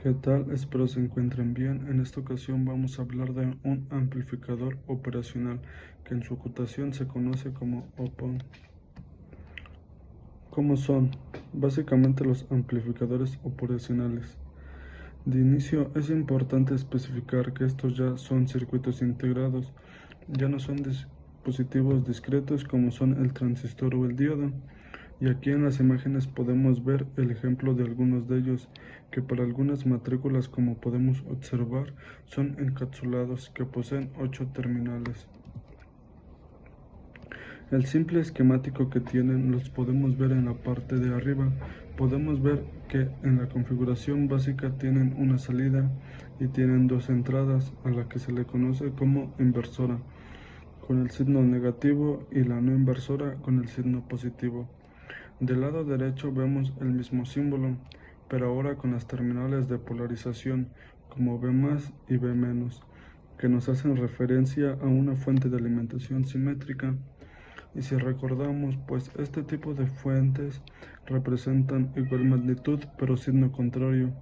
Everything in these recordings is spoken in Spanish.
¿Qué tal? Espero se encuentren bien. En esta ocasión vamos a hablar de un amplificador operacional que en su acotación se conoce como OP-Amp. ¿Cómo son? Básicamente los amplificadores operacionales. De inicio es importante especificar que estos ya son circuitos integrados, ya no son dispositivos discretos como son el transistor o el diodo. Y aquí en las imágenes podemos ver el ejemplo de algunos de ellos, que para algunas matrículas, como podemos observar, son encapsulados que poseen 8 terminales. El simple esquemático que tienen los podemos ver en la parte de arriba. Podemos ver que en la configuración básica tienen una salida y tienen dos entradas, a la que se le conoce como inversora, con el signo negativo, y la no inversora con el signo positivo. Del lado derecho vemos el mismo símbolo, pero ahora con las terminales de polarización como B+ y B-, que nos hacen referencia a una fuente de alimentación simétrica. Y si recordamos, pues este tipo de fuentes representan igual magnitud pero signo contrario.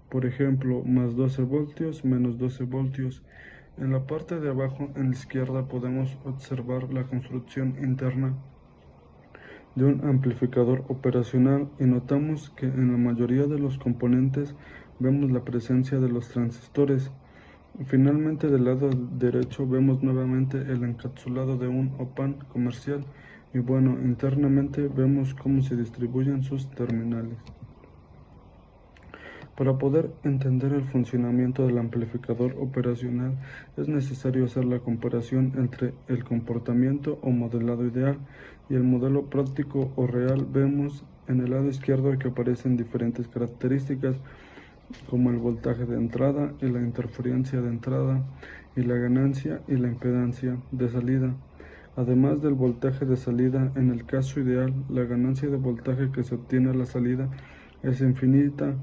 Por ejemplo, más 12 voltios, menos 12 voltios. En la parte de abajo, en la izquierda, podemos observar la construcción interna de un amplificador operacional y notamos que en la mayoría de los componentes vemos la presencia de los transistores. Finalmente, del lado derecho vemos nuevamente el encapsulado de un OP-Amp comercial y bueno, internamente vemos cómo se distribuyen sus terminales. Para poder entender el funcionamiento del amplificador operacional es necesario hacer la comparación entre el comportamiento o modelado ideal y el modelo práctico o real. Vemos en el lado izquierdo que aparecen diferentes características como el voltaje de entrada y la interferencia de entrada y la ganancia y la impedancia de salida. Además del voltaje de salida, en el caso ideal, la ganancia de voltaje que se obtiene a la salida es infinita.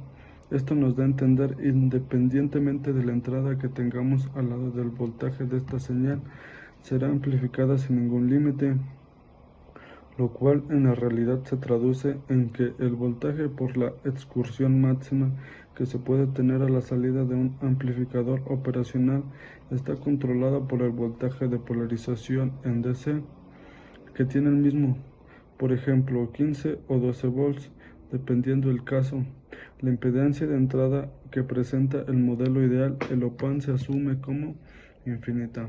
Esto nos da a entender, independientemente de la entrada que tengamos al lado del voltaje de esta señal, será amplificada sin ningún límite, lo cual en la realidad se traduce en que el voltaje por la excursión máxima que se puede tener a la salida de un amplificador operacional está controlada por el voltaje de polarización en DC, que tiene el mismo, por ejemplo, 15 o 12 volts, dependiendo del caso. La impedancia de entrada que presenta el modelo ideal, el OP-Amp, se asume como infinita.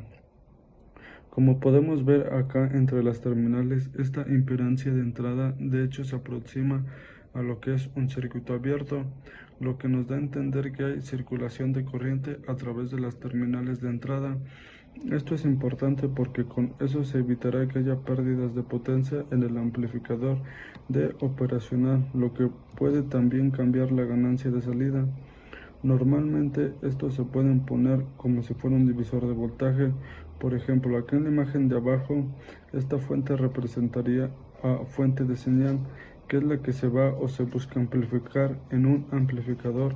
Como podemos ver acá entre las terminales, esta impedancia de entrada de hecho se aproxima a lo que es un circuito abierto, lo que nos da a entender que hay circulación de corriente a través de las terminales de entrada. Esto es importante porque con eso se evitará que haya pérdidas de potencia en el amplificador de operacional, lo que puede también cambiar la ganancia de salida. Normalmente estos se pueden poner como si fuera un divisor de voltaje. Por ejemplo, aquí en la imagen de abajo, esta fuente representaría a fuente de señal, que es la que se va o se busca amplificar en un amplificador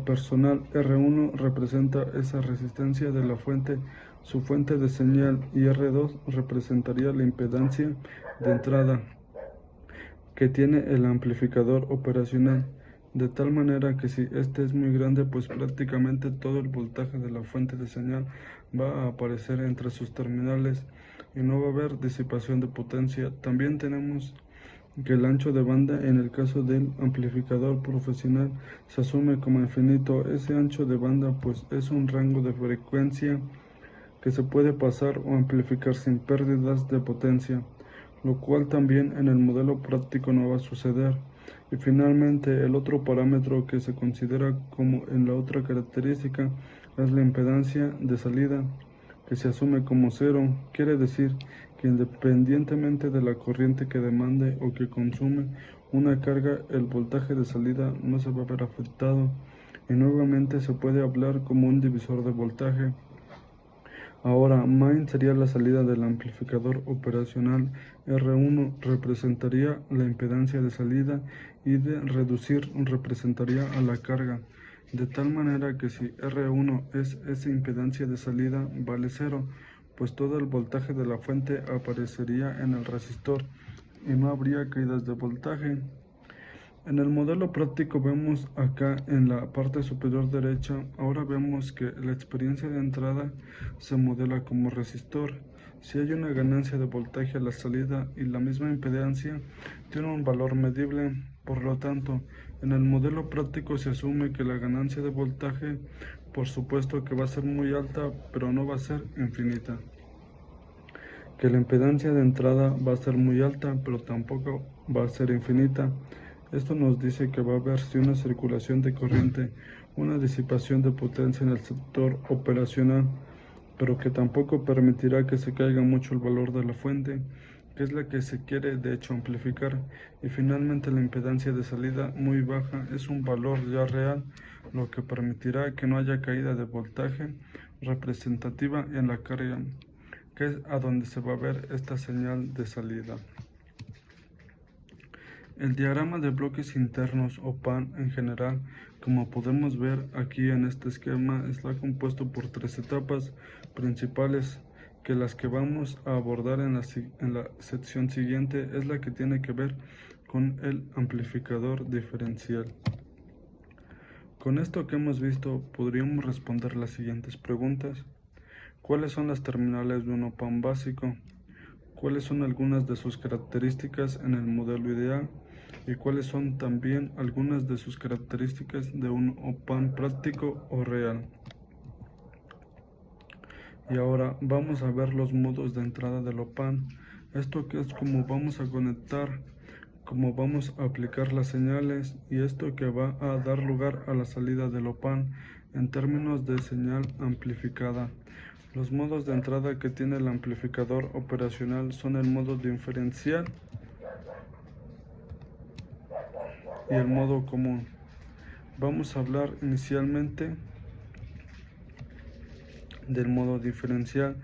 personal. R1 representa esa resistencia de la fuente, su fuente de señal, y R2 representaría la impedancia de entrada que tiene el amplificador operacional, de tal manera que si este es muy grande, pues prácticamente todo el voltaje de la fuente de señal va a aparecer entre sus terminales y no va a haber disipación de potencia. También tenemos que el ancho de banda en el caso del amplificador profesional se asume como infinito. Ese ancho de banda pues es un rango de frecuencia que se puede pasar o amplificar sin pérdidas de potencia, lo cual también en el modelo práctico no va a suceder. Y finalmente, el otro parámetro que se considera como en la otra característica es la impedancia de salida, que se asume como cero. Quiere decir que independientemente de la corriente que demande o que consume una carga, el voltaje de salida no se va a ver afectado, y nuevamente se puede hablar como un divisor de voltaje. Ahora, main sería la salida del amplificador operacional, R1 representaría la impedancia de salida y de reducir representaría a la carga, de tal manera que si R1 es esa impedancia de salida, vale 0, pues todo el voltaje de la fuente aparecería en el resistor y no habría caídas de voltaje. En el modelo práctico vemos acá en la parte superior derecha, ahora vemos que la experiencia de entrada se modela como resistor. Si hay una ganancia de voltaje a la salida y la misma impedancia, tiene un valor medible. Por lo tanto, en el modelo práctico se asume que la ganancia de voltaje, por supuesto que va a ser muy alta, pero no va a ser infinita. Que la impedancia de entrada va a ser muy alta, pero tampoco va a ser infinita. Esto nos dice que va a haber una circulación de corriente, una disipación de potencia en el sector operacional, pero que tampoco permitirá que se caiga mucho el valor de la fuente, que es la que se quiere de hecho amplificar. Y finalmente la impedancia de salida muy baja es un valor ya real, lo que permitirá que no haya caída de voltaje representativa en la carga, que es a donde se va a ver esta señal de salida. El diagrama de bloques internos o PAN en general, como podemos ver aquí en este esquema, está compuesto por tres etapas principales, que las que vamos a abordar en la sección siguiente es la que tiene que ver con el amplificador diferencial. Con esto que hemos visto, podríamos responder las siguientes preguntas. ¿Cuáles son las terminales de un OPAN básico? ¿Cuáles son algunas de sus características en el modelo ideal? ¿Y cuáles son también algunas de sus características de un OPAN práctico o real? Y ahora vamos a ver los modos de entrada del OPAN. Esto que es como vamos a conectar, cómo vamos a aplicar las señales, y esto que va a dar lugar a la salida del OPAN en términos de señal amplificada. Los modos de entrada que tiene el amplificador operacional son el modo diferencial y el modo común. Vamos a hablar inicialmente del modo diferencial.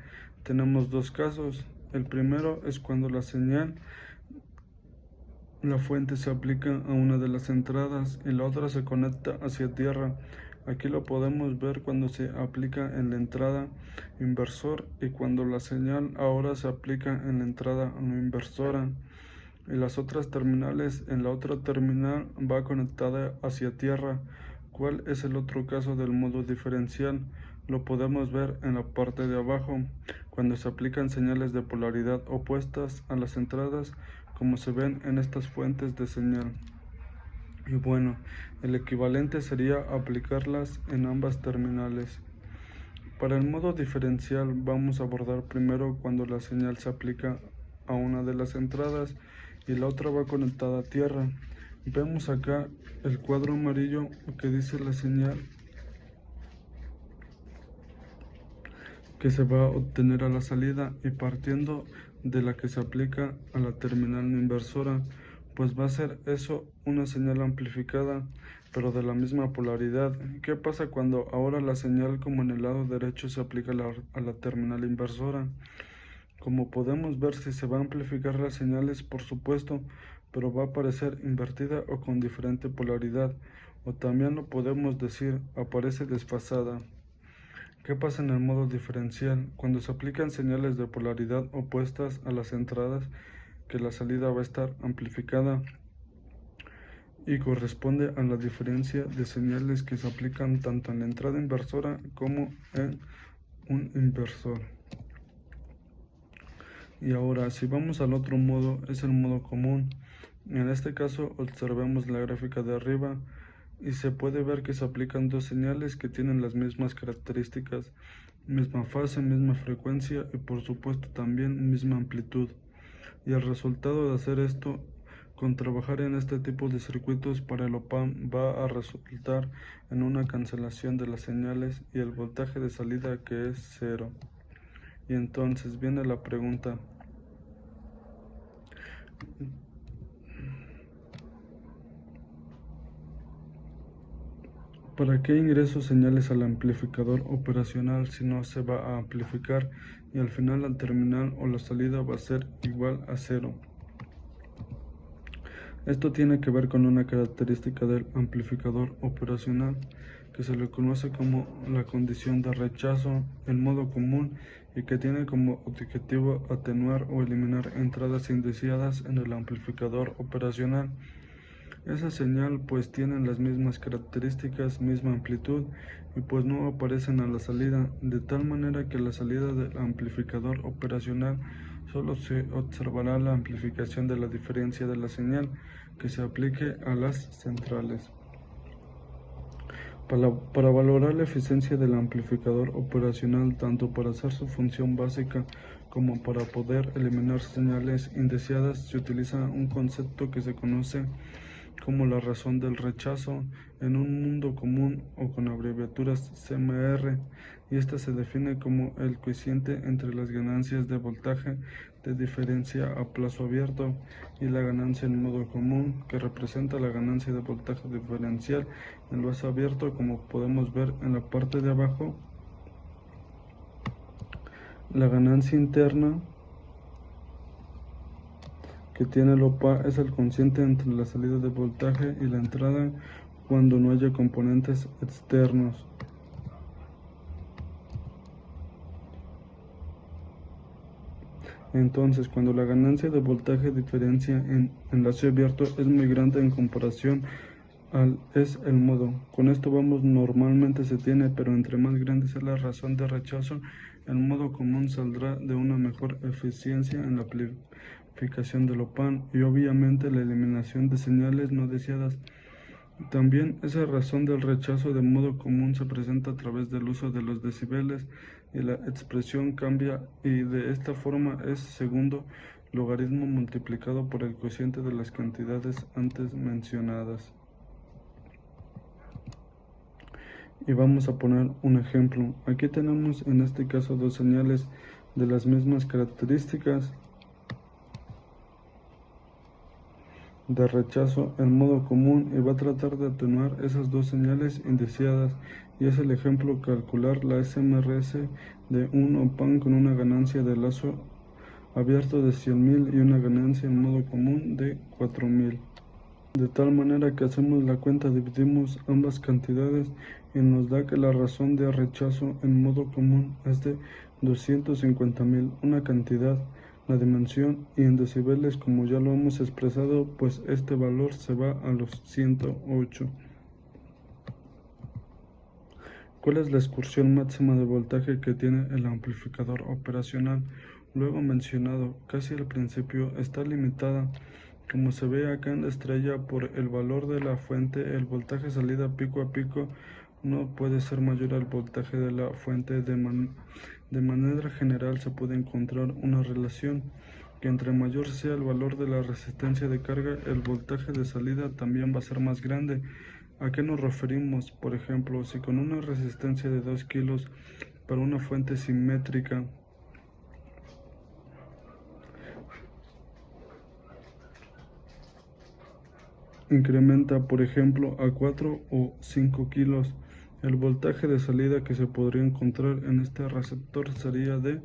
Tenemos dos casos. El primero es cuando la señal, la fuente se aplica a una de las entradas y la otra se conecta hacia tierra. Aquí lo podemos ver cuando se aplica en la entrada inversor y cuando la señal ahora se aplica en la entrada no inversora. Y las otras terminales, en la otra terminal va conectada hacia tierra. ¿Cuál es el otro caso del modo diferencial? Lo podemos ver en la parte de abajo, cuando se aplican señales de polaridad opuestas a las entradas, como se ven en estas fuentes de señal. Y bueno, el equivalente sería aplicarlas en ambas terminales. Para el modo diferencial vamos a abordar primero cuando la señal se aplica a una de las entradas y la otra va conectada a tierra. Vemos acá el cuadro amarillo que dice la señal que se va a obtener a la salida, y partiendo de la que se aplica a la terminal no inversora, pues va a ser eso una señal amplificada, pero de la misma polaridad. ¿Qué pasa cuando ahora la señal, como en el lado derecho, se aplica a la terminal inversora? Como podemos ver, si se va a amplificar las señales, por supuesto, pero va a aparecer invertida o con diferente polaridad, o también lo podemos decir, aparece desfasada. ¿Qué pasa en el modo diferencial? Cuando se aplican señales de polaridad opuestas a las entradas, que la salida va a estar amplificada y corresponde a la diferencia de señales que se aplican tanto en la entrada inversora como en un inversor. Y ahora, si vamos al otro modo, es el modo común. En este caso, observemos la gráfica de arriba y se puede ver que se aplican dos señales que tienen las mismas características, misma fase, misma frecuencia y por supuesto también misma amplitud. Y el resultado de hacer esto, con trabajar en este tipo de circuitos para el OPAN, va a resultar en una cancelación de las señales y el voltaje de salida, que es cero. Y entonces viene la pregunta: ¿para qué ingreso señales al amplificador operacional si no se va a amplificar y al final la terminal o la salida va a ser igual a cero? Esto tiene que ver con una característica del amplificador operacional que se le conoce como la condición de rechazo en modo común, y que tiene como objetivo atenuar o eliminar entradas indeseadas en el amplificador operacional. Esa señal pues tienen las mismas características, misma amplitud y pues no aparecen a la salida, de tal manera que a la salida del amplificador operacional solo se observará la amplificación de la diferencia de la señal que se aplique a las centrales. Para valorar la eficiencia del amplificador operacional, tanto para hacer su función básica como para poder eliminar señales indeseadas, se utiliza un concepto que se conoce como la razón del rechazo en un mundo común o con abreviaturas CMR, y esta se define como el coeficiente entre las ganancias de voltaje de diferencia a plazo abierto y la ganancia en modo común, que representa la ganancia de voltaje diferencial en plazo abierto, como podemos ver en la parte de abajo. La ganancia interna que tiene el OPA es el cociente entre la salida de voltaje y la entrada cuando no haya componentes externos. Entonces, cuando la ganancia de voltaje diferencia en enlace abierto es muy grande en comparación al es el modo. Con esto vamos, normalmente se tiene, pero entre más grande sea la razón de rechazo, el modo común saldrá de una mejor eficiencia en la amplificación del OPAN y obviamente la eliminación de señales no deseadas. También esa razón del rechazo de modo común se presenta a través del uso de los decibeles y la expresión cambia, y de esta forma es segundo logaritmo multiplicado por el cociente de las cantidades antes mencionadas. Y vamos a poner un ejemplo. Aquí tenemos en este caso dos señales de las mismas características de rechazo en modo común y va a tratar de atenuar esas dos señales indeseadas, y es el ejemplo calcular la SMRS de un OPAN con una ganancia de lazo abierto de 100.000 y una ganancia en modo común de 4.000. De tal manera que hacemos la cuenta, dividimos ambas cantidades y nos da que la razón de rechazo en modo común es de 250.000, una cantidad, la dimensión, y en decibeles, como ya lo hemos expresado, pues este valor se va a los 108. ¿Cuál es la excursión máxima de voltaje que tiene el amplificador operacional? Luego mencionado casi al principio, está limitada, como se ve acá en la estrella, por el valor de la fuente. El voltaje salida pico a pico no puede ser mayor al voltaje de la fuente. De manera general se puede encontrar una relación que entre mayor sea el valor de la resistencia de carga, el voltaje de salida también va a ser más grande. ¿A qué nos referimos? Por ejemplo, si con una resistencia de 2 kilos para una fuente simétrica incrementa, por ejemplo, a 4 o 5 kilos, el voltaje de salida que se podría encontrar en este receptor sería de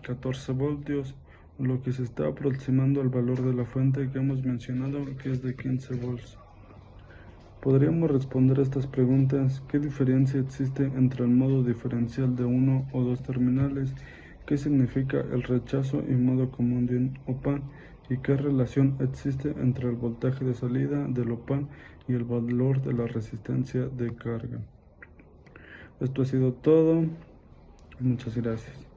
14 voltios, lo que se está aproximando al valor de la fuente que hemos mencionado, que es de 15 volts. Podríamos responder a estas preguntas: ¿qué diferencia existe entre el modo diferencial de uno o dos terminales? ¿Qué significa el rechazo y modo común de un OPAN? ¿Y qué relación existe entre el voltaje de salida del OPAN y el valor de la resistencia de carga? Esto ha sido todo. Muchas gracias.